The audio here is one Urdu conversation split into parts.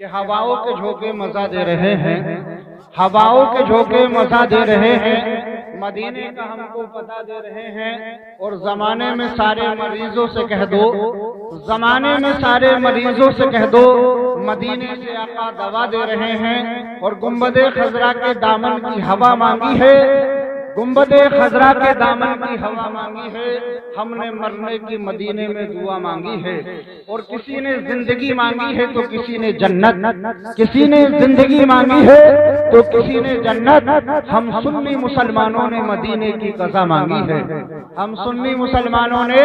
کہ ہواؤں کے جھونکے مزہ دے رہے ہیں، ہواؤں کے جھونکے مزہ دے رہے ہیں، مدینے کا ہم کو پتہ دے رہے ہیں، اور زمانے میں سارے مریضوں سے کہہ دو، زمانے میں سارے مریضوں سے کہہ دو، مدینے سے آقا دوا دے رہے ہیں، اور گنبد خضرا کے دامن کی ہوا مانگی ہے، گنبد خضرا کے دامن کی ہوا مانگی ہے، ہم نے مرنے کی مدینے میں دعا مانگی ہے، اور کسی نے زندگی مانگی ہے تو کسی نے جنت، کسی نے زندگی مانگی ہے تو کسی نے جنت، ہم سنی مسلمانوں نے مدینے کی قضا مانگی ہے، ہم سنی مسلمانوں نے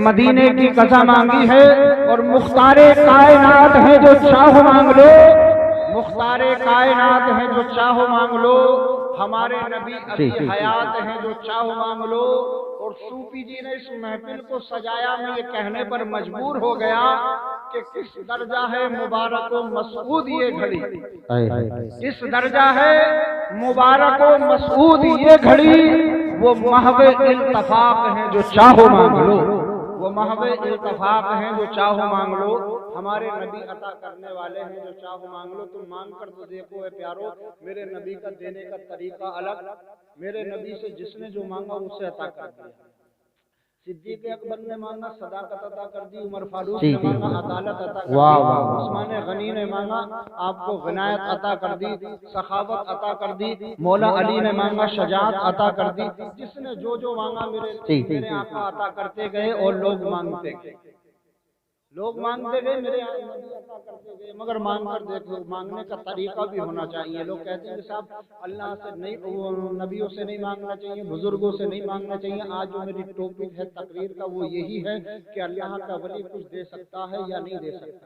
مدینے کی قضا مانگی ہے، اور مختار کائنات ہے جو چاہو مانگ لو، مختار کائنات ہے جو چاہو مانگ لو، ہمارے نبی ابھی حیات ہیں جو چاہو مانگ لو، اور صوفی جی نے اس محفل کو سجایا میں یہ کہنے پر مجبور ہو گیا کہ کس درجہ ہے مبارک و مسعود یہ گھڑی، کس درجہ ہے مبارک و مسعود یہ گھڑی، وہ محو التفاق ہیں جو چاہو مانگ لو، وہ محو التفاق ہیں جو چاہو مانگ لو، ہمارے نبی عطا کرنے والے ہیں جو چاہو مانگ لو، تم مانگ کر تو دیکھو اے پیارو، میرے نبی کا دینے کا طریقہ الگ، میرے نبی سے جس نے جو مانگا اسے عطا کر دیا، صدیق اکبر نے مانگا صداقت عطا کر دی، عمر فاروق نے مانگا عدالت عطا کر دی، عثمان غنی نے مانگا آپ کو غنایت عطا کر دی، سخاوت عطا کر دی، مولا علی نے مانگا شجاعت عطا کر دی، جس نے جو مانگا میرے آقا عطا کرتے گئے، اور لوگ مانگتے گئے، لوگ مانگتے گئے، میرے نبی عطا کرتے گئے، مگر مانگ کر دیکھو، مانگنے کا طریقہ بھی ہونا چاہیے، لوگ کہتے ہیں کہ صاحب اللہ سے نہیں، نبیوں سے نہیں مانگنا چاہیے، بزرگوں سے نہیں مانگنا چاہیے، آج جو میری ٹاپک ہے تقریر کا وہ یہی ہے کہ اللہ کا ولی کچھ دے سکتا ہے یا نہیں دے سکتا،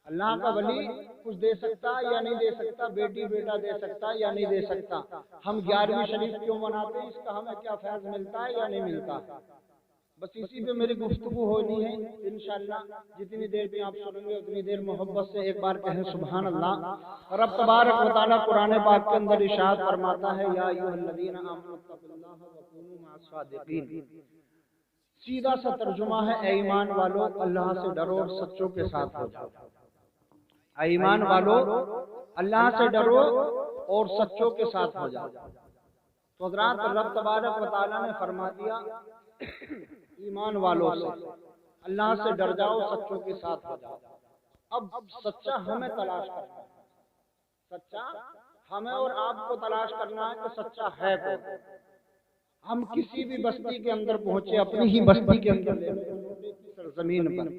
اللہ کا ولی کچھ دے سکتا یا نہیں دے سکتا، بیٹی بیٹا دے سکتا یا نہیں دے سکتا، ہم 11ویں شریف کیوں مناتے ہیں، اس کا ہمیں کیا فیض ملتا ہے یا نہیں ملتا، بس اسی پہ میری گفتگو ہونی ہے انشاءاللہ، جتنی دیر پہ آپ سنیں گے اتنی دیر محبت سے ایک بار کہیں سبحان اللہ۔ رب تبارک و تعالیٰ قرآن پاک کے اندر ارشاد فرماتا ہے یا ایھا الذین آمنوا اتقوا اللہ وکونوا مع الصادقین، سیدھا سا ترجمہ ہے اے ایمان والو اللہ سے ڈرو اور سچوں کے ساتھ ہو جاؤ، اے ایمان والو اللہ سے ڈرو اور سچوں کے ساتھ ہو جاؤ، تو حضرات رب تبارک و تعالیٰ نے فرما دیا ایمان والوں سے اللہ سے ڈر جاؤ، سچوں کے ساتھ ہو جاؤ، اب سچا ہمیں تلاش کرنا ہے، سچا ہمیں اور آپ کو تلاش کرنا ہے کہ سچا ہے کون، ہم کسی بھی بستی کے اندر پہنچے، اپنی ہی بستی کے اندر زمین پر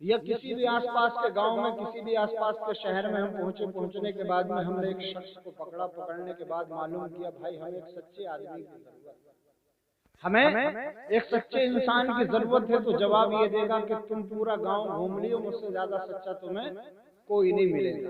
یا کسی بھی آس پاس کے گاؤں میں، کسی بھی آس پاس کے شہر میں ہم پہنچنے کے بعد میں ہم نے ایک شخص کو پکڑا، پکڑنے کے بعد معلوم کیا بھائی ہمیں ایک سچے آدمی کی ضرورت ہے، ہمیں ایک سچے انسان کی ضرورت ہے، تو جواب یہ دے گا کہ تم پورا گاؤں گھوم لیو، مجھ سے زیادہ سچا تمہیں کوئی نہیں ملے گا،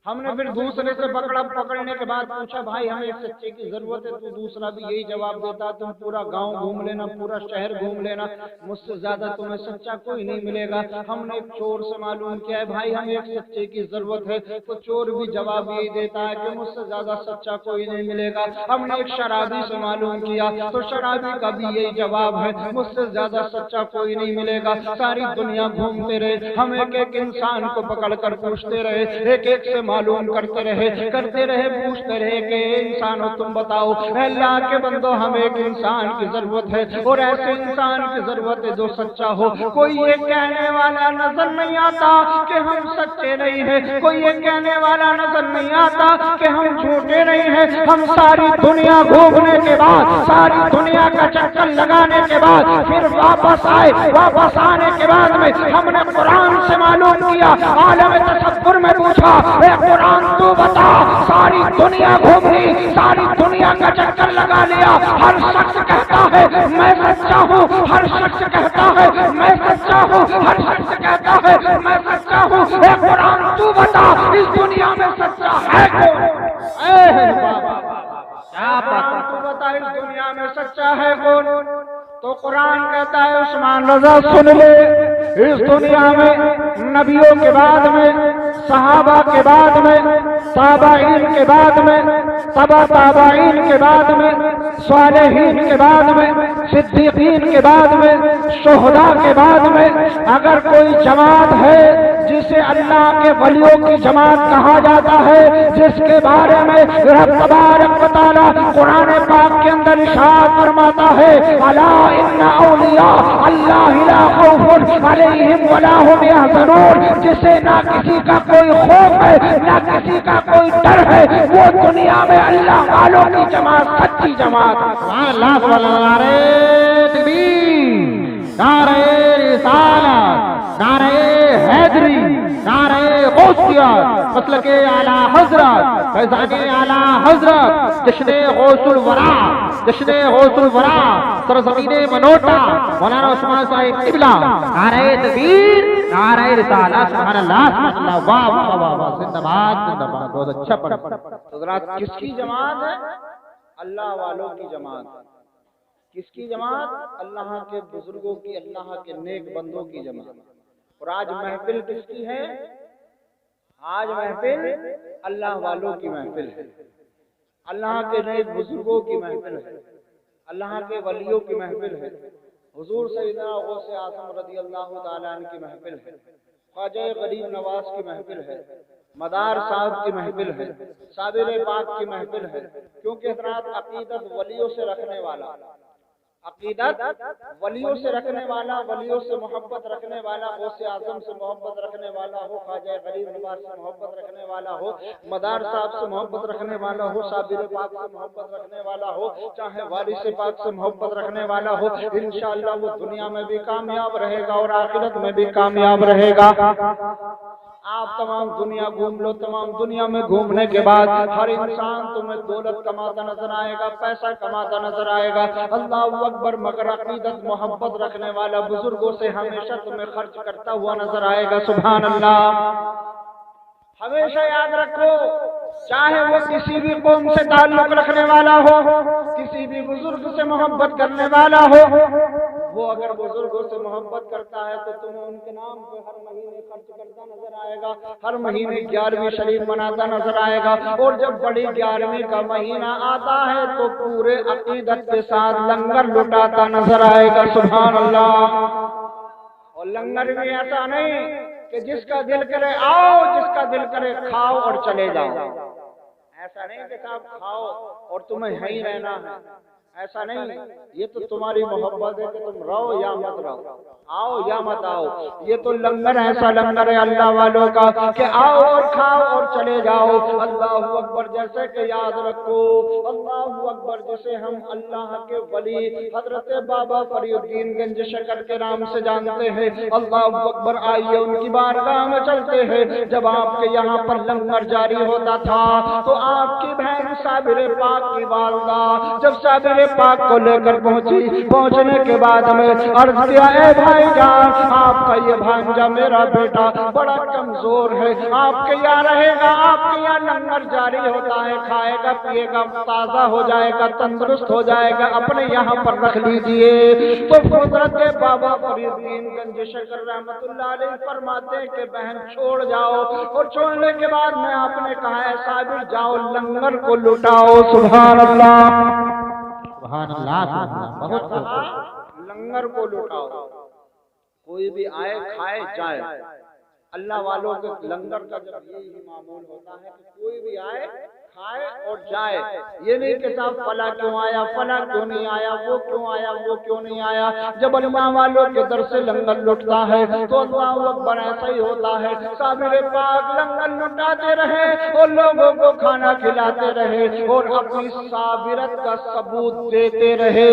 ہم نے پھر دوسرے سے پکڑا، پکڑنے کے بعد پوچھا بھائی ہمیں ایک سچے کی ضرورت ہے، تو دوسرا بھی یہی جواب دیتا تم پورا گاؤں گھوم لینا، پورا شہر گھوم لینا، مجھ سے زیادہ تمہیں سچا کوئی نہیں ملے گا، ہم نے ایک چور سے معلوم کیا ہے بھائی ہمیں ایک سچے کی ضرورت ہے، تو چور بھی جواب یہی دیتا ہے کہ مجھ سے زیادہ سچا کوئی نہیں ملے گا، ہم نے ایک شرابی سے معلوم کیا تو شرابی کا بھی یہی جواب ہے مجھ سے زیادہ سچا کوئی نہیں ملے گا، ساری دنیا گھومتے رہے، ہم ایک ایک انسان کو پکڑ کر پوچھتے رہے، ایک ایک سے معلوم کرتے رہے، پوچھتے رہے کہ انسانوں تم بتاؤ اے اللہ کے بندو ہمیں ایک انسان کی ضرورت ہے، اور ایسے انسان کی ضرورت ہے جو سچا ہو، کوئی یہ کہنے والا نظر نہیں آتا کہ ہم سچے نہیں ہیں، کوئی یہ کہنے والا نظر نہیں آتا کہ ہم جھوٹے نہیں ہیں، ہم ساری دنیا گھومنے کے بعد، ساری دنیا کا چکر لگانے کے بعد پھر واپس آئے، واپس آنے کے بعد میں ہم نے قرآن سے معلوم کیا، عالم تصور میں پوچھا اے قرآن تو بتا ساری دنیا گھومی، ساری دنیا کا چکر لگا لیا، ہر شخص کہتا ہے میں سچا ہوں، ہر شخص کہتا ہے میں سچا ہوں، ہر شخص کہتا ہے میں سچا ہوں، اے قرآن تو بتا اس دنیا میں سچا ہے کون، کیا بتا تو بتا اس دنیا میں سچا ہے کون، تو قرآن کہتا ہے عثمان رضا سن لے، اس دنیا میں نبیوں کے بعد میں صحابہ کے بعد میں تابعین کے بعد میں تبع تابعین کے بعد میں صالحین کے بعد میں صدیقین کے بعد میں شہداء کے بعد میں اگر کوئی جماعت ہے جسے اللہ کے ولیوں کی جماعت کہا جاتا ہے، جس کے بارے میں رب تبارک و تعالیٰ قرآن پاک کے اندر ارشاد فرماتا ہے الا ان اولیاء اللہ لا خوف علیہم ولا هم يحزنون، جسے نہ کسی کا کوئی خوف ہے نہ کسی کا کوئی ڈر ہے، وہ دنیا میں اللہ والوں کی جماعت سچی جماعت ہے۔ سبحان اللہ، سبحان اللہ، نعرہ تکبیر، نعرہ رسالت، نعرہ حیدری، نعرہ غوثیہ، مسلک اعلی حضرت، فیضان اعلی حضرت، جشن غوث الورا، جشن غوث الورا، سرزمین منوٹا، مولانا عثمان صاحب قبلہ، نعرہ تکبیر، نعرہ رسالت، سبحان اللہ، سبحان اللہ، واہ واہ واہ واہ، زندہ باد، زندہ باد، بہت اچھا پڑھا۔ حضرات کس کی جماعت ہے؟ اللہ والوں کی جماعت۔ کس کی جماعت؟ اللہ کے بزرگوں کی، اللہ کے نیک بندوں کی جماعت۔ اور آج محفل کس کی ہے؟ آج محفل اللہ والوں کی محفل ہے، اللہ کے نیک بزرگوں کی محفل ہے، اللہ کے ولیوں کی محفل ہے، حضور سیدنا غوث اعظم رضی اللہ تعالیٰ عنہ کی محفل ہے، خواجہ غریب نواز کی محفل ہے، مدار صاحب کی محفل ہے، صابر پاک کی محفل ہے، کیونکہ حضرات عقیدت ولیوں سے رکھنے والا، عقیدت ولیوں سے رکھنے والا، ولیوں سے محبت رکھنے والا، غوث اعظم سے محبت رکھنے والا ہو، خواجہ غریب نواز سے محبت رکھنے والا ہو، مدار صاحب سے محبت رکھنے والا ہو، صابر پاک سے محبت رکھنے والا ہو، چاہے وارث پاک سے محبت رکھنے والا ہو، انشاءاللہ وہ دنیا میں بھی کامیاب رہے گا اور آخرت میں بھی کامیاب رہے گا۔ آپ تمام دنیا گھوم لو، تمام دنیا میں گھومنے کے بعد ہر انسان تمہیں دولت کماتا نظر آئے گا، پیسہ کماتا نظر آئے گا، اللہ اکبر، مگر عقیدت محبت رکھنے والا بزرگوں سے ہمیشہ تمہیں خرچ کرتا ہوا نظر آئے گا۔ سبحان اللہ، ہمیشہ یاد رکھو، چاہے وہ کسی بھی قوم سے تعلق رکھنے والا ہو، کسی بھی بزرگ سے محبت کرنے والا ہو، وہ اگر بزرگوں سے محبت کرتا ہے تو تمہیں ان کے نام پہ ہر مہینے خرچ کرتا نظر آئے گا، ہر مہینے 11ویں شریف مناتا نظر آئے گا، اور جب بڑی 11ویں کا مہینہ آتا ہے تو پورے عقیدت کے ساتھ لنگر لٹاتا نظر آئے گا۔ سبحان اللہ، اور لنگر بھی ایسا نہیں کہ جس کا دل کرے آؤ، جس کا دل کرے کھاؤ اور چلے جاؤ، ایسا نہیں کہ صاحب کھاؤ اور تمہیں یہیں رہنا ہے، ایسا نہیں، یہ تو تمہاری محبت ہے کہ تم رہو یا مت رہو، آؤ یا مت آؤ، یہ تو لنگر ایسا لنگر ہے اللہ والوں کا کہ آؤ اور کھاؤ اور چلے جاؤ۔ اللہ اکبر، جیسے کہ یاد رکھو، اللہ اکبر، جسے ہم اللہ کے ولی حضرت بابا فرید الدین گنج شکر کے نام سے جانتے ہیں، اللہ اکبر، آئیے ان کی بارگاہ میں چلتے ہیں۔ جب آپ کے یہاں پر لنگر جاری ہوتا تھا تو آپ کی بہن صابر پاک کی والدہ جب صابر پاک کو لے کر پہنچنے کے بعد ہمیں عرض کیا، اے بھائی جان، آپ کا یہ بھانجا میرا بیٹا بڑا کمزور ہے، آپ کے یہاں رہے گا، آپ کے یہاں لنگر جاری ہوتا ہے، کھائے گا پیے گا، تازہ ہو جائے گا، تندرست ہو جائے گا، اپنے یہاں پر رکھ لیجئے۔ تو حضرت بابا فرید الدین گنج شکر رحمت اللہ علیہ فرماتے ہیں کہ بہن چھوڑ جاؤ، اور چھوڑنے کے بعد میں آپ نے کہا ہے صابر جاؤ لنگر کو لٹاؤ۔ سبحان اللہ، سبحان اللہ، بہت لنگر کو لٹاؤ، کوئی بھی آئے کھائے جائے۔ اللہ والوں کے لنگر کا جب یہی معمول ہوتا ہے کہ کوئی بھی آئے کھائے اور جائے، یہ نہیں کہ صاحب فلاں کیوں آیا، فلاں کیوں نہیں آیا، وہ کیوں آیا، وہ کیوں نہیں آیا۔ جب اللہ والوں کے در سے لنگر لٹتا ہے تو اللہ اکبر ایسا ہی ہوتا ہے، صابر پاک لنگر لٹاتے رہے اور لوگوں کو کھانا کھلاتے رہے اور اپنی صابرت کا ثبوت دیتے رہے۔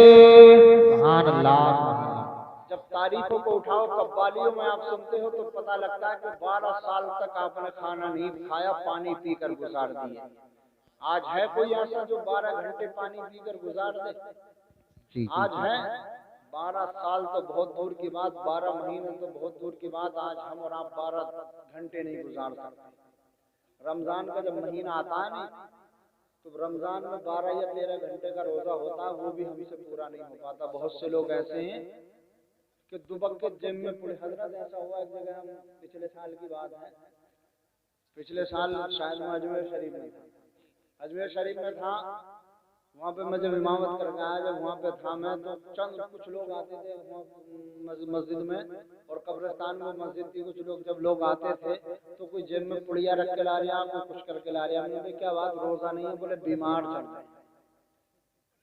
سبحان اللہ، جب تاریخوں کو اٹھاؤ، قوالیوں میں آپ سنتے ہو تو پتہ لگتا ہے کہ 12 سال تک آپ نے کھانا نہیں کھایا، پانی پی کر گزار دیے۔ آج ہے کوئی ایسا جو 12 گھنٹے پانی پی کر گزار دے؟ آج ہے 12 سال تو بہت دور کی بات، 12 مہینے تو بہت دور کی بات، آج ہم اور آپ 12 گھنٹے نہیں گزار سکتے۔ رمضان کا جب مہینہ آتا ہے نا تو رمضان میں 12 یا 13 گھنٹے کا روزہ ہوتا ہے، وہ بھی ہم سے پورا نہیں ہو پاتا۔ بہت سے لوگ ایسے ہیں کہ دوبک کے جم میں پورے، حضرت ایسا ہوا ایک جگہ، ہم پچھلے سال کی بات ہے، پچھلے سال شاید میں اجمیر شریف میں تھا، اجمیر شریف میں تھا، وہاں پہ میں جب امامت کر کے آیا، جب وہاں پہ تھا میں تو چند کچھ لوگ آتے تھے مسجد میں، اور قبرستان میں مسجد تھی، کچھ لوگ جب لوگ آتے تھے تو کوئی جیب میں پڑیا رکھ کے لا رہا، کوئی کچھ کر کے لا رہا، ہم نے کیا بات روزہ نہیں ہے؟ بولے بیمار چل رہے ہیں،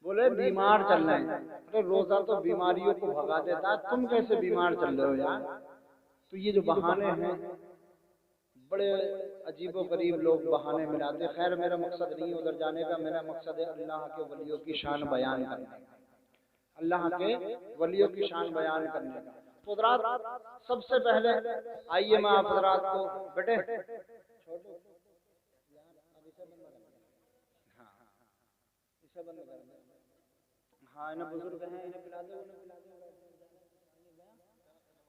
بولے بیمار چل رہے ہیں۔ ارے روزہ تو بیماریوں کو بھگا دیتا ہے، تم کیسے بیمار چل رہے ہو یار؟ تو یہ جو بہانے ہیں بڑے عجیب و غریب لوگ بہانے ملاتے۔ خیر میرا مقصد نہیں ادھر جانے کا، میرا مقصد ہے اللہ کے ولیوں کی شان بیان کرنے کا، اللہ کے ولیوں کی شان بیان کرنے کا۔ تو حضرات سب سے پہلے آئیے میں آپ حضرات کو بیٹے ہاں انہیں بزرگ ہیں، انہیں پلا دو،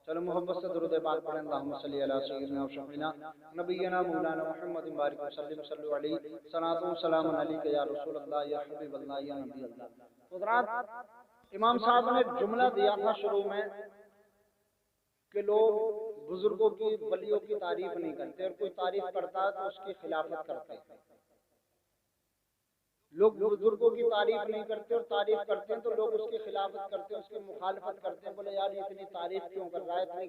چلو محبت سے درود پاک پڑھیں، اللہم صلی علی سیدنا و شفیعنا نبینا مولانا محمد بارک وسلم صلو علیہ صلاۃ و سلام علیک یا رسول اللہ یا حبیب اللہ یا نبی اللہ۔ حضرات امام صاحب نے جملہ دیا تھا شروع میں کہ لوگ بزرگوں کی ولیوں کی تعریف نہیں کرتے، اور کوئی تعریف کرتا ہے تو اس کی خلافت کرتے ہیں۔ لوگ بزرگوں کی تعریف نہیں کرتے اور تعریف کرتے ہیں تو لوگ اس کی خلافت کرتے ہیں، اس کی مخالفت کرتے ہیں۔ بولے یار اتنی تعریف کیوں کر رہا ہے،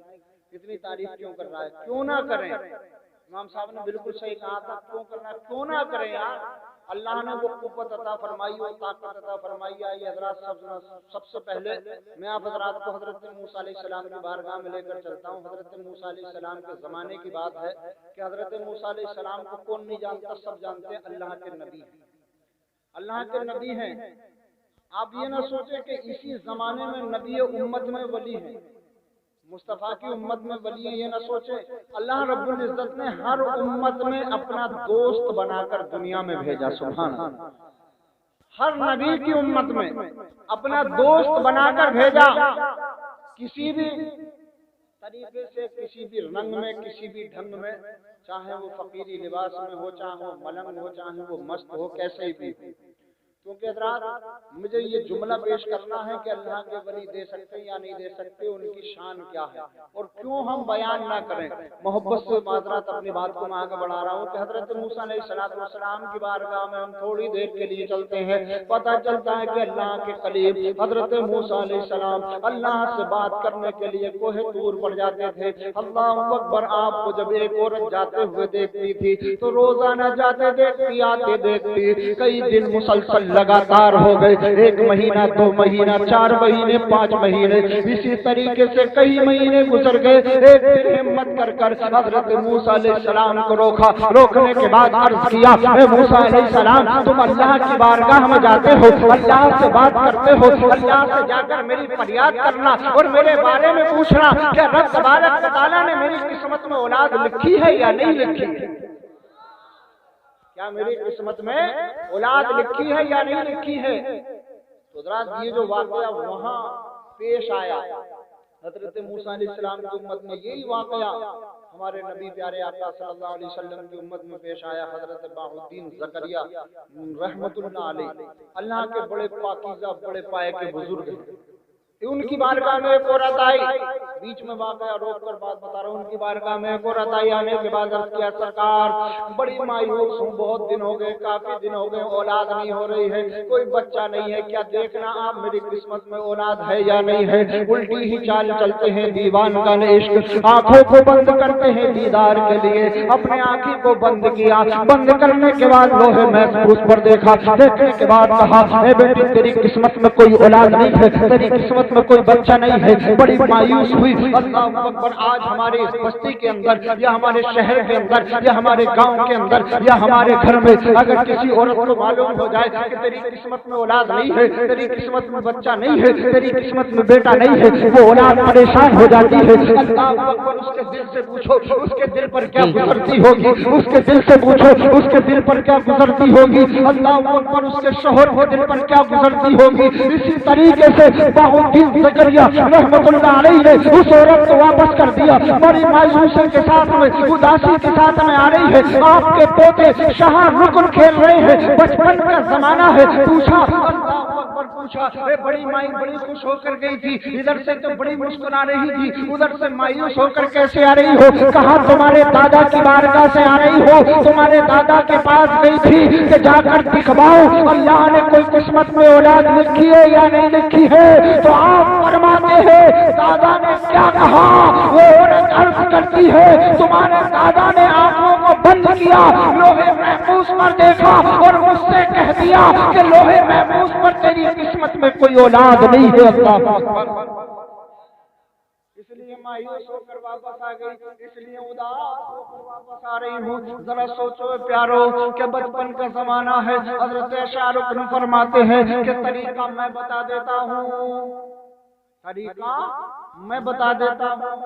اتنی تعریف کیوں کر رہا ہے؟ کیوں نہ کریں؟ امام صاحب نے بالکل صحیح کہا تھا، کیوں کرنا ہے؟ کیوں نہ کریں یار؟ اللہ نے وہ قوت عطا فرمائی، وہ طاقت عطا فرمائی ہے۔ یہ حضرات سب سے پہلے میں آپ حضرات کو حضرت موسیٰ علیہ السلام کی بارگاہ میں لے کر چلتا ہوں۔ حضرت موسیٰ علیہ السلام کے زمانے کی بات ہے کہ حضرت موسیٰ علیہ السلام کو کون نہیں جانتا؟ سب جانتے ہیں، اللہ کے نبی ہیں، اللہ کے نبی ہیں۔ آپ یہ نہ سوچیں کہ اسی زمانے میں نبی امت میں ولی ہیں، مصطفیٰ کی امت میں ولی ہیں، یہ نہ سوچیں۔ اللہ رب العزت نے ہر امت میں اپنا دوست بنا کر دنیا میں بھیجا، سبحان اللہ۔ ہر نبی کی امت میں اپنا دوست بنا کر بھیجا، کسی بھی طریقے سے، کسی بھی رنگ میں، کسی بھی ڈھنگ میں، چاہے وہ فقیری لباس میں ہو، چاہے وہ ملنگ ہو، چاہے وہ مست ہو، کیسے ہی بھی۔ کیونکہ حضرات مجھے یہ جملہ پیش کرنا ہے کہ اللہ کے ولی دے سکتے یا نہیں دے سکتے، ان کی شان کیا ہے اور کیوں ہم بیان نہ کریں۔ محبت سے معذرت اپنی بات کو میں آگے بڑھا رہا ہوں کہ حضرت موسیٰ علیہ السلام کی بارگاہ میں ہم تھوڑی دیر کے لیے چلتے ہیں، پتہ چلتا ہے کہ اللہ کے قریب حضرت موسیٰ علیہ السلام اللہ سے بات کرنے کے لیے کوہ طور پر جاتے تھے۔ اللہ اکبر، آپ کو جب ایک عورت جاتے ہوئے دیکھتی تھی تو روزانہ جاتے دیکھتی، آتے دیکھتی، کئی دن مسلسل لگاتار ہو گئے، 1 مہینہ، 2 مہینہ، 4 مہینے، 5 مہینے، اسی طریقے سے کئی مہینے گزر گئے۔ ایک دن ہمت کر کر حضرت موسیٰ علیہ السلام کو روکا، روکنے کے بعد عرض کیا، اے موسیٰ علیہ السلام تم اللہ کی بارگاہ میں جاتے ہو، اللہ سے بات کرتے ہو، اللہ سے جا کر میری فریاد کرنا اور میرے بارے میں پوچھنا کہ رب تبارک و تعالیٰ نے میری قسمت میں اولاد لکھی ہے یا نہیں لکھی ہے؟ کیا میری قسمت میں اولاد لکھی ہے یا نہیں لکھی ہے؟ تو حضرات یہ جو واقعہ وہاں پیش آیا حضرت موسیٰ علیہ السلام کی امت میں، یہی واقعہ ہمارے نبی پیارے آقا صلی اللہ علیہ وسلم کی امت میں پیش آیا۔ حضرت بہاء الدین زکریا رحمت اللہ علیہ، اللہ کے بڑے پاکیزہ، بڑے پائے کے بزرگ ہیں۔ ان کی بارگاہ میں ایک عورت آئی، بیچ میں واقعہ روک کر بات بتا رہا ہوں۔ ان کی بارگاہ میں ایک عورت آئی، آنے کے بعد عرض کیا، سرکار بڑی مایوس ہوں، بہت دن ہو گئے، کافی دن ہو گئے، اولاد نہیں ہو رہی ہے، کوئی بچہ نہیں ہے، کیا دیکھنا آپ میری قسمت میں اولاد ہے یا نہیں ہے؟ الٹی ہی چال چلتے ہیں دیوان کا عشق، آنکھوں کو بند کرتے ہیں دیدار کے لیے، اپنے آنکھیں کو بند کیا، بند کرنے کے بعد لوہے محفوظ پر دیکھا، دیکھنے کے بعد کہا، اے بیٹی تیری قسمت میں کوئی اولاد نہیں ہے، تیری قسمت میں کوئی بچہ نہیں ہے۔ بڑی مایوس ہوئی۔ اللہ اکبر، آج ہمارے اس بستی کے اندر یا ہمارے شہر کے اندر یا ہمارے گاؤں کے اندر یا ہمارے گھر میں اگر کسی عورت کو معلوم ہو جائے کہ تیری قسمت میں اولاد نہیں ہے، تیری قسمت میں بچہ نہیں ہے، تیری قسمت میں بیٹا نہیں ہے، وہ اولاد پریشان ہو جاتی ہے۔ اللہ اکبر، اس کے دل سے پوچھو اس کے دل پر کیا گزرتی ہوگی، اس کے دل سے پوچھو اس کے دل پر کیا گزرتی ہوگی۔ اللہ اکبر، اس کے شوہر کے دل پر کیا گزرتی ہوگی۔ اسی طریقے سے زکریا رحمت اللہ علیہ نے اس عورت کو واپس کر دیا، بڑی مایوسی کے ساتھ میں، اداسی کے ساتھ میں آ رہی ہے۔ آپ کے پوتے شاہ رکن کھیل رہے ہیں، بچپن کا زمانہ ہے۔ پوچھا اللہ اکبر، پوچھا، بڑی مائی بڑی خوش ہو کر گئی تھی، ادھر سے تو بڑی مسکرا رہی تھی، ادھر سے مایوس ہو کر کیسے آ رہی ہو؟ کہا تمہارے دادا کی بارگاہ سے آ رہی ہو، تمہارے دادا کے پاس گئی تھی کہ جا کر دکھواؤ اللہ نے کوئی قسمت میں اولاد لکھی ہے یا نہیں لکھی ہے؟ تو آپ فرماتے ہیں دادا نے کیا کہا؟ وہ عورت عرض کرتی ہے تمہارے دادا نے آنکھوں کو بند کیا، لوہے محفوظ پر دیکھا اور مجھ سے کہہ دیا کہ لوہے محفوظ پر تیری قسمت میں کوئی اولاد نہیں ہے۔ اللہ اکبر۔ اس لیے مایوس ہو کر واپس آ گئی، اس لیے اداس ہو کر واپس آ رہی ہوں۔ ذرا سوچو پیارو کہ بچپن کا زمانہ ہے، حضرت شاہ رخ فرماتے ہیں کہ طریقہ میں بتا دیتا ہوں، طریقہ میں بتا دیتا ہوں،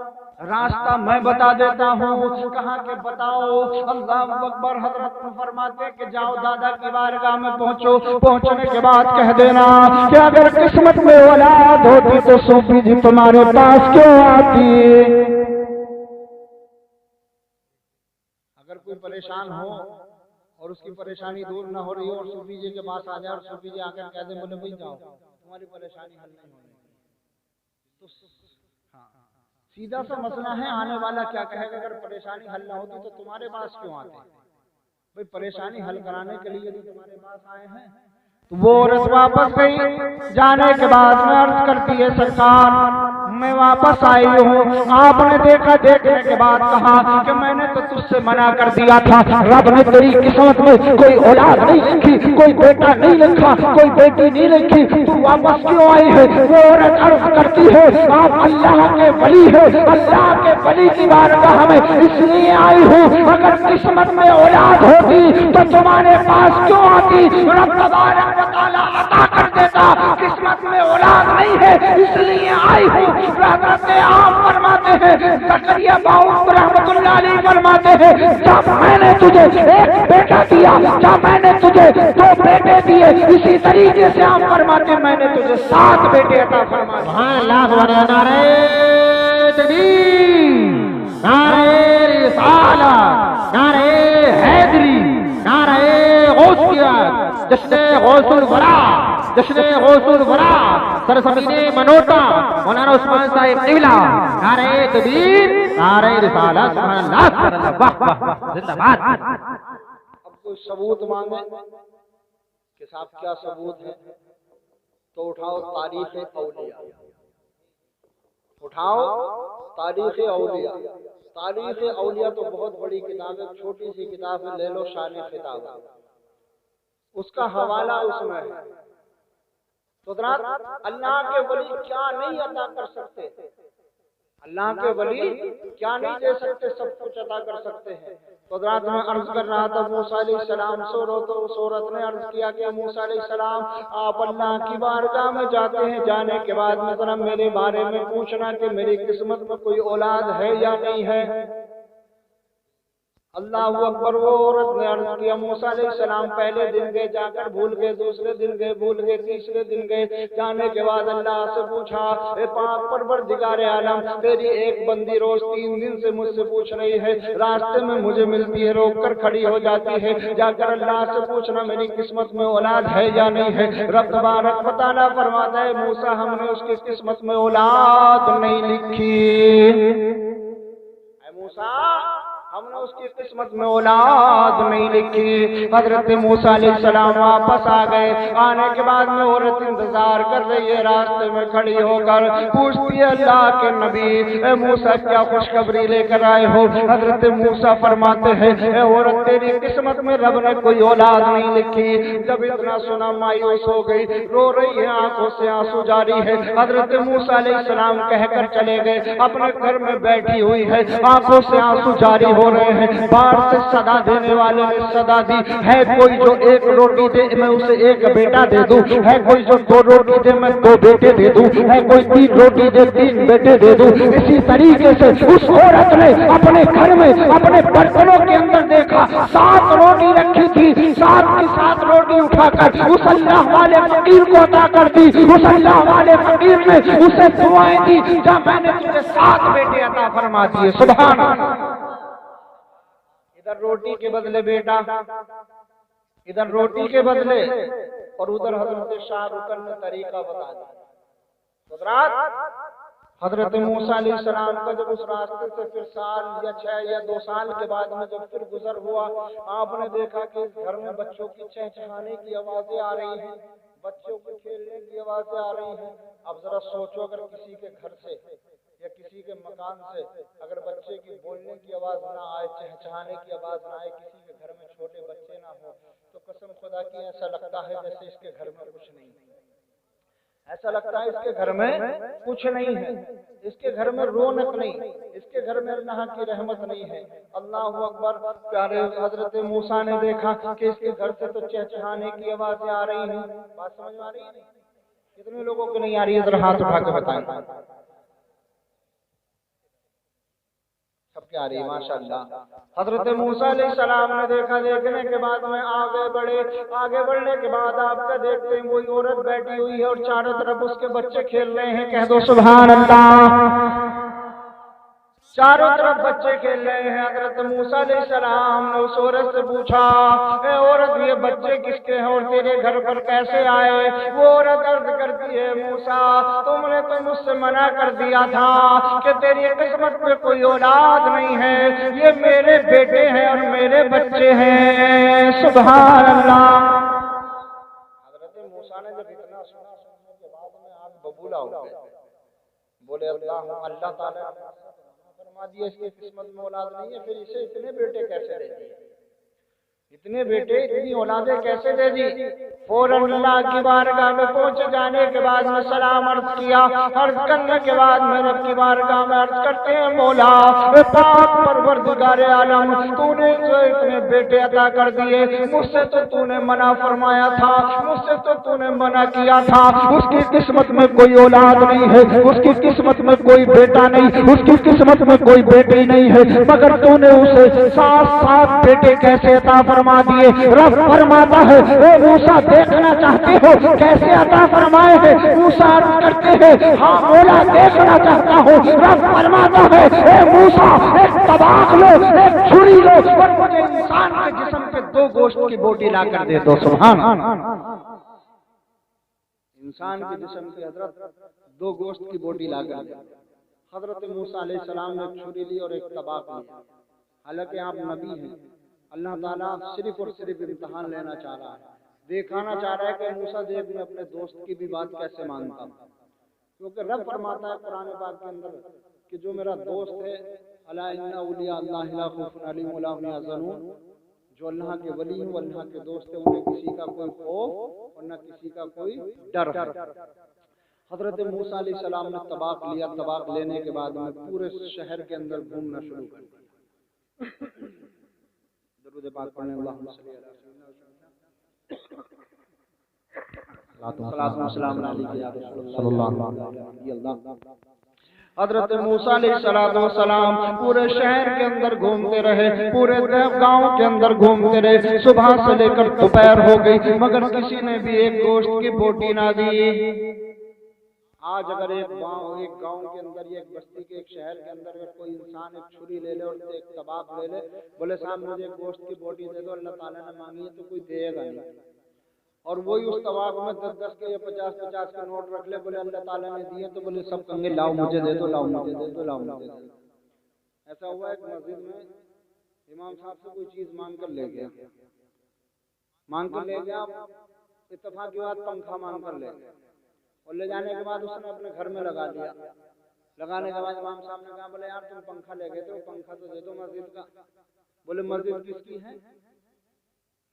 راستہ میں بتا دیتا ہوں۔ کہاں کہ بتاؤ؟ اللہ اکبر۔ حضرت فرماتے کہ جاؤ دادا کی بارگاہ میں پہنچو، پہنچنے کے بعد کہہ دینا کہ اگر قسمت میں اولاد ہوتی تو صوفی جی تمہارے پاس کیوں آتی؟ اگر کوئی پریشان ہو اور اس کی پریشانی دور نہ ہو رہی ہو اور صوفی جی کے پاس آ جائے اور صوفی جی آ کر کہہ دیں بولے بھائی جاؤ تمہاری پریشانی حل نہیں ہونی، سیدھا سا مسئلہ ہے، آنے والا کیا کہے گا؟ اگر پریشانی حل نہ ہوتی تو تمہارے پاس کیوں آتے؟ بھئی پریشانی حل کرانے کے لیے تو تمہارے پاس آئے ہیں۔ وہ عورت واپس گئی، جانے کے بعد میں عرض کرتی ہے سرکار میں واپس آئی ہوں، آپ نے دیکھا، دیکھنے کے بعد کہا کہ میں نے تو تجھ سے منع کر دیا تھا، رب نے تیری قسمت میں کوئی اولاد نہیں لکھی، کوئی بیٹا نہیں لکھا، کوئی بیٹی نہیں لکھی، تو واپس کیوں آئی ہے؟ وہ عورت عرض کرتی ہے آپ اللہ کے ولی ہے، اللہ کے ولی کی بارگاہ میں اس لیے آئی ہوں، اگر قسمت میں اولاد ہوتی تو تمہارے پاس کیوں آتی؟ رب تبارک و تعالیٰ عطا کر دیتا، قسمت میں اولاد نہیں ہے اس لیے آئی ہوں۔ حضرت آپ فرماتے ہیں زکریا باؤ رحمت اللہ علیہ فرماتے ہیں جب میں نے تجھے ایک بیٹا دیا، جب میں نے تجھے 2 بیٹے دیے، اسی طریقے سے آپ فرماتے ہیں میں نے تجھے 7 بیٹے عطا فرمائے۔ سبحان اللہ، سبحان اللہ، نعرہ تکبیر، نعرہ رسالت، نعرہ حیدری، نعرہ غوثیت، جشن غوث الورا، جشن غوث الورا، سرزمین منوٹا، مولانا عثمان صاحب قبلہ، نعرہ تکبیر، نعرہ رسالت، سبحان اللہ، سبحان اللہ، واہ واہ واہ، زندہ باد۔ اب کوئی ثبوت مانگے کہ صاحب کیا ثبوت ہے تو اٹھاؤ تاریخ اولیاء، اٹھاؤ تاریخ اولیاء۔ تاریخ اولیاء تو بہت بڑی کتاب ہے، چھوٹی سی کتاب ہے، لے لو شان خطاب، اس کا حوالہ اس میں ہے۔ تو حضرات اللہ کے ولی کیا نہیں عطا کر سکتے؟ اللہ کے ولی کیا نہیں دے سکتے؟ سب کچھ عطا کر سکتے ہیں۔ تو حضرات میں عرض کر رہا تھا موسیٰ علیہ السلام سورت نے عرض کیا کہ موسیٰ علیہ السلام آپ اللہ کی بارگاہ میں جاتے ہیں، جانے کے بعد میں ذرا میرے بارے میں پوچھنا کہ میری قسمت میں کوئی اولاد ہے یا نہیں ہے۔ اللہ اکبر۔ وہ عورت نے عرض کیا موسیٰ علیہ السلام پہلے دن گئے، جا کر بھول گئے، دوسرے دن گئے بھول گئے، تیسرے دن گئے، جانے کے بعد اللہ سے پوچھا اے پاک پروردگار عالم تیری ایک بندی روز 3 دن سے مجھ سے پوچھ رہی ہے، راستے میں مجھے ملتی ہے، روک کر کھڑی ہو جاتی ہے، جا کر اللہ سے پوچھنا میری قسمت میں اولاد ہے یا نہیں ہے۔ رب تبارک و تعالیٰ فرماتا ہے موسیٰ ہم نے اس کی قسمت میں اولاد نہیں لکھی، اے موسیٰ ہم نے اس کی قسمت میں اولاد نہیں لکھی۔ حضرت موسیٰ علیہ السلام واپس آ گئے، آنے کے بعد میں عورت انتظار کر رہی ہے، راستے میں کھڑی ہو کر پوچھتی ہے اللہ کے نبی اے موسیٰ کیا خوشخبری لے کر آئے ہو؟ حضرت موسیٰ فرماتے ہیں اے عورت تیری قسمت میں رب نے کوئی اولاد نہیں لکھی۔ جب اتنا سنا مایوس ہو گئی، رو رہی ہے، آنکھوں سے آنسو جاری ہے۔ حضرت موسیٰ علیہ السلام کہہ کر چلے گئے، اپنے گھر میں بیٹھی ہوئی ہے، آنکھوں سے آنسو جاری ہو رہے ہیں۔ باہر سے صدا دینے والے نے صدا دی ہے کوئی جو 1 روٹی دے میں اسے 1 بیٹا دے دوں، ہے کوئی جو 2 روٹی دے میں 2 بیٹے دے دوں، ہے کوئی 3 روٹی دے 3 بیٹے دے دوں۔ اسی طریقے سے اس عورت نے اپنے گھر میں اپنے برتنوں کے اندر دیکھا 7 روٹی رکھی تھی، 7 کی 7 روٹی اٹھا کر اس اللہ والے فقیر کو عطا کر دی۔ اس اللہ والے فقیر نے اسے دعائیں دی جب میں نے تجھے 7 بیٹے عطا فرما دیے۔ سبحان اللہ۔ ادھر روٹی کے بدلے بیٹا، ادھر روٹی کے بدلے اور ادھر حضرت شاہ رکن نے طریقہ بتا دیا. حضرات حضرت موسیٰ علیہ السلام کا جب اس راستے سے پھر سال یا 6 یا 2 سال کے بعد میں جب پھر گزر ہوا، آپ نے دیکھا کہ اس گھر میں بچوں کی چہچہانے کی آوازیں آ رہی ہیں، بچوں کے کھیلنے کی آوازیں آ رہی ہیں. اب ذرا سوچو اگر کسی کے گھر سے یا کسی کے مکان سے اگر بچے کی بولنے کی آواز نہ آئے، چہچہانے کی آواز نہ آئے، کسی کے گھر میں چھوٹے بچے نہ ہو، تو قسم خدا کی ایسا لگتا ہے جیسے اس کے گھر میں کچھ نہیں ہے. ایسا لگتا ہے اس کے گھر میں کچھ نہیں ہے، اس کے گھر میں رونق نہیں، اس کے گھر میں اللہ کی رحمت نہیں ہے. اللہ اکبر. پیارے حضرت موسیٰ نے دیکھا کہ اس کے گھر سے تو چہچہانے کی آوازیں آ رہی ہیں. بات سمجھ میں آ رہی ہے؟ کتنے لوگوں کو نہیں آ رہی ہے؟ ذرا ہاتھ اٹھا کے بتائیں. سب کیا آ رہی ہے؟ ماشاءاللہ. حضرت موسیٰ علیہ السلام نے دیکھا، دیکھنے کے بعد میں آگے بڑھے. آگے بڑھنے کے بعد آپ کا دیکھتے ہیں وہی عورت بیٹھی ہوئی ہے اور چاروں طرف اس کے بچے کھیل رہے ہیں. کہہ دو سبحان اللہ. چاروں طرف بچے کھیل رہے ہیں. حضرت موسیٰ علیہ السلام نے اس عورت سے پوچھا، اے عورت یہ بچے کس کے ہیں اور تیرے گھر پر کیسے آئے؟ وہ عورت عرض کرتی ہے، موسیٰ تم نے تو مجھ سے منع کر دیا تھا کہ تیری قسمت میں کوئی اولاد نہیں ہے، یہ میرے بیٹے ہیں اور میرے بچے ہیں. سبحان اللہ. حضرت موسیٰ نے جب اتنا سنا، سننے کے بعد میں آگ ببولا ہو گئے. بولے اللہ تعالیٰ فرما دیا اس کی قسمت میں اولاد نہیں ہے، پھر اسے اتنے بیٹے کیسے دے دی؟ اتنے بیٹے اتنی اولادیں کیسے دے دی؟ فوراً اللہ کی بارگاہ میں پہنچ جانے کے بعد میں سلام عرض کیا. عرض کرنے کے بعد میں رب کی بارگاہ میں عرض کرتے ہیں، مولا پاک پروردگار عالم، تو نے جو اتنے بیٹے عطا کر دیے، مجھ سے تو تو نے منع فرمایا تھا، مجھ سے تو تو نے منع کیا تھا. اس کی قسمت میں کوئی اولاد نہیں ہے، اس کی قسمت میں کوئی بیٹا نہیں، اس کی قسمت میں کوئی بیٹی نہیں ہے، مگر تو نے اسے 7 بیٹے کیسے عطا فرما دیے؟ رب فرماتا ہے، اے موسیٰ دیکھنا چاہتے ہو کیسے عطا فرمائے ہیں؟ موسیٰ عرض کرتے ہیں، ہاں مولا دیکھنا چاہتا ہوں. رب فرماتا ہے، اے موسیٰ ایک طباق لو، ایک چھری لو اور مجھے انسان کے جسم کے 2 گوشت کی بوٹی لا کر دے دو. سبحان. انسان کے جسم کی حضرت 2 گوشت کی بوٹی لا کر دے. حضرت موسیٰ علیہ السلام نے چھری لی اور ایک طباق لیا. حالانکہ آپ نبی ہیں، اللہ تعالیٰ صرف اور صرف امتحان لینا چاہ رہا ہے، دکھانا چاہ رہا ہے کہ موسیٰ دیکھ میں اپنے دوست کی بھی بات کیسے مانتا ہوں. کیونکہ رب فرماتا ہے قرآن پاک کے اندر کہ جو میرا دوست ہے، الا ان اولیاء اللہ لا خوف علیہم ولا هم يحزنون، جو اللہ کے ولی ہیں، اللہ کے دوست ہیں، انہیں کسی کا کوئی خوف اور نہ کسی کا کوئی ڈر ہے. حضرت موسیٰ علیہ السلام نے طباق لیا. طباق لینے کے بعد میں پورے شہر کے اندر گھومنا شروع کر دیا. درود پاک پڑھنے اللہم صلی اللہ علیہ وسلم. حضرت موسیٰ علیہ السلام پورے شہر کے اندر گھومتے رہے، پورے گاؤں کے اندر گھومتے رہے. صبح سے لے کر دوپہر ہو گئی مگر کسی نے بھی ایک گوشت کی بوٹی نہ دی. آج اگر ایک گاؤں کے اندر یا ایک بستی کے ایک شہر کے اندر اگر کوئی انسان ایک چھری لے لے اور ایک طباق لے لے، بولے صاحب مجھے ایک گوشت کی بوٹی دے دو، اللہ تعالیٰ نے مانگی ہے، تو کوئی دے گا نہیں. اور وہی اس طباق میں 10 کے یا 50 کے نوٹ رکھ لے، بولے اللہ تعالیٰ نے دیے، تو بولے سب کہیں گے لاؤ مجھے دے دو، لاؤ مجھے دے دو، لاؤ مجھے دے دو. ایسا ہوا ایک مسجد میں امام صاحب سے کوئی چیز مانگ کر لے گیا، اتفاق کی بات پنکھا مانگ کر لے گیا اور لے جانے کے بعد اس نے اپنے گھر میں لگا دیا. لگانے کے بعد امام صاحب نے کہا، بولے یار تم پنکھا لے گئے تھے، پنکھا تو دے دو مسجد کا. بولے مسجد کس کی ہے؟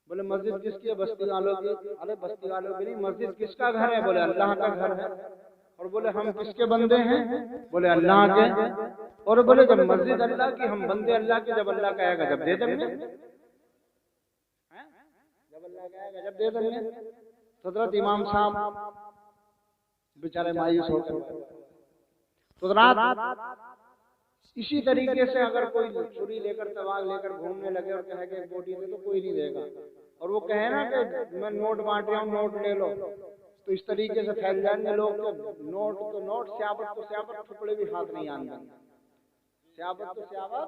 بولے مسجد کس کی ہے؟ بستی والوں کی. ارے بستی والوں کی نہیں، مسجد کس کا گھر ہے؟ بولے اللہ کا گھر ہے. اور بولے ہم کس کے بندے ہیں؟ بولے اللہ کے. اور بولے جب مسجد اللہ کی، ہم بندے اللہ کے، جب اللہ کہے گا جب دے دیں گے، جب اللہ کہے گا جب دے دیں گے. حضرت امام صاحب بیچارے مایوس ہو کر تو رات اسی طریقے سے اگر کوئی چھری لے کر طباق لے کر گھومنے لگے اور کہے کہ ایک بوٹی دے تو کوئی نہیں دے گا. اور وہ کہے نا کہ میں نوٹ بانٹ رہا ہوں، نوٹ لے لو، تو اس طریقے سے پھیل جائیں گے لوگ کہ نوٹ تو نوٹ، سیابت تو سیابت، ٹکڑے بھی ہاتھ نہیں آنے. سیابت تو سیابت،